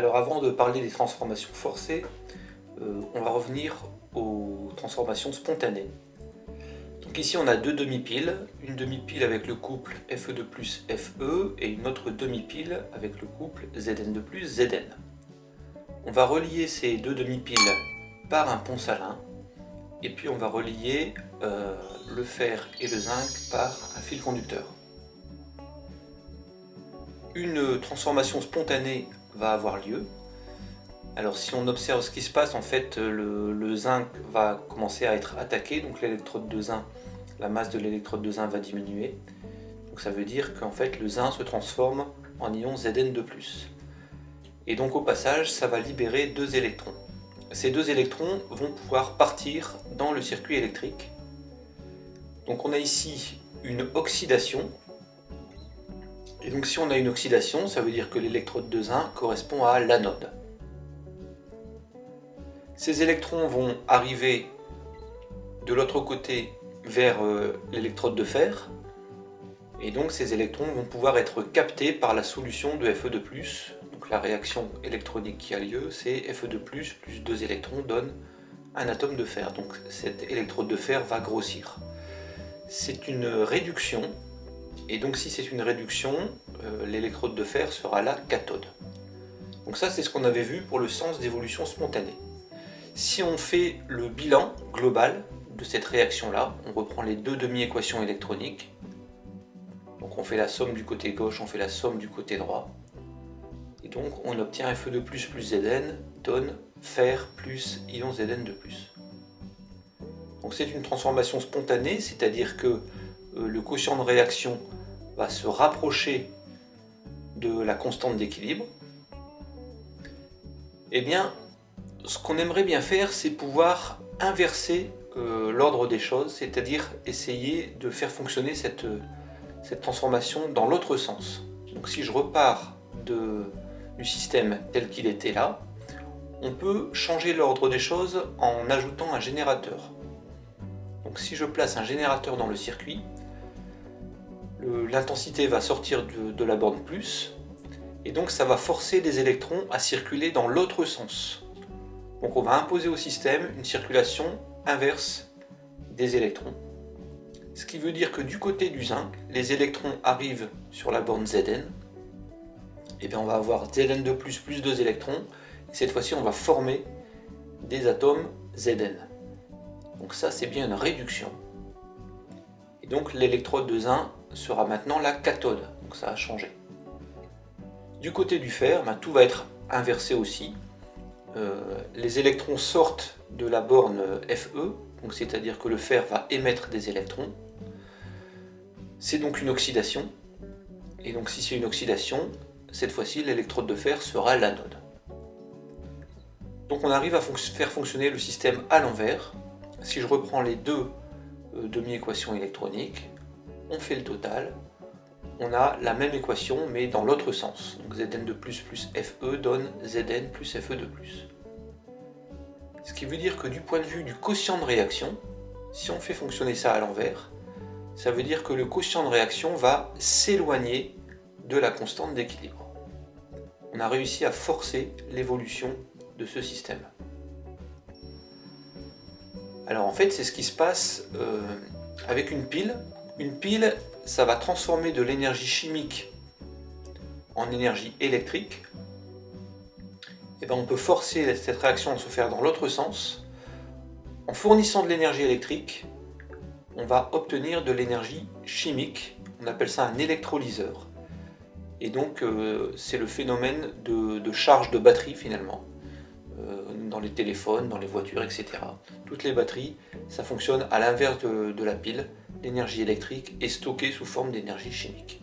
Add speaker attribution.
Speaker 1: Alors avant de parler des transformations forcées, on va revenir aux transformations spontanées. Donc ici on a deux demi-piles, une demi-pile avec le couple Fe2 plus Fe et une autre demi-pile avec le couple Zn2 plus Zn. On va relier ces deux demi-piles par un pont salin et puis on va relier le fer et le zinc par un fil conducteur. Une transformation spontanée va avoir lieu. Alors si on observe ce qui se passe, en fait le zinc va commencer à être attaqué, donc l'électrode de zinc, la masse de l'électrode de zinc va diminuer. Donc ça veut dire qu'en fait le zinc se transforme en ion Zn2+. Et donc au passage ça va libérer deux électrons. Ces deux électrons vont pouvoir partir dans le circuit électrique. Donc on a ici une oxydation. Et donc si on a une oxydation, ça veut dire que l'électrode de zinc correspond à l'anode. Ces électrons vont arriver de l'autre côté vers l'électrode de fer. Et donc ces électrons vont pouvoir être captés par la solution de Fe2+. Donc la réaction électronique qui a lieu, c'est Fe2+, plus deux électrons donne un atome de fer. Donc cette électrode de fer va grossir. C'est une réduction. Et donc si c'est une réduction, l'électrode de fer sera la cathode. Donc ça c'est ce qu'on avait vu pour le sens d'évolution spontanée. Si on fait le bilan global de cette réaction-là, on reprend les deux demi-équations électroniques. Donc on fait la somme du côté gauche, on fait la somme du côté droit. Et donc on obtient Fe2+, plus Zn donne fer plus ion Zn2+. Donc c'est une transformation spontanée, c'est-à-dire que le quotient de réaction va se rapprocher de la constante d'équilibre. Eh bien, ce qu'on aimerait bien faire, c'est pouvoir inverser l'ordre des choses, c'est-à-dire essayer de faire fonctionner cette transformation dans l'autre sens. Donc si je repars du système tel qu'il était là, on peut changer l'ordre des choses en ajoutant un générateur. Donc si je place un générateur dans le circuit, l'intensité va sortir de la borne plus, et donc ça va forcer les électrons à circuler dans l'autre sens. Donc on va imposer au système une circulation inverse des électrons. Ce qui veut dire que du côté du zinc, les électrons arrivent sur la borne Zn, et bien on va avoir Zn2+, plus deux électrons, et cette fois-ci on va former des atomes Zn. Donc ça c'est bien une réduction. Et donc l'électrode de zinc sera maintenant la cathode, donc ça a changé. Du côté du fer, tout va être inversé aussi. Les électrons sortent de la borne Fe, donc c'est-à-dire que le fer va émettre des électrons. C'est donc une oxydation, et donc si c'est une oxydation, cette fois-ci l'électrode de fer sera l'anode. Donc on arrive à faire fonctionner le système à l'envers. Si je reprends les deux demi-équations électroniques, on fait le total, on a la même équation mais dans l'autre sens. Donc Zn2+, plus Fe donne Zn plus Fe2+. Ce qui veut dire que du point de vue du quotient de réaction, si on fait fonctionner ça à l'envers, ça veut dire que le quotient de réaction va s'éloigner de la constante d'équilibre. On a réussi à forcer l'évolution de ce système. Alors en fait c'est ce qui se passe avec une pile. Une pile, ça va transformer de l'énergie chimique en énergie électrique. Et bien on peut forcer cette réaction à se faire dans l'autre sens. En fournissant de l'énergie électrique, on va obtenir de l'énergie chimique. On appelle ça un électrolyseur. Et donc c'est le phénomène de charge de batterie finalement. Dans les téléphones, dans les voitures, etc. Toutes les batteries, ça fonctionne à l'inverse de la pile. L'énergie électrique est stockée sous forme d'énergie chimique.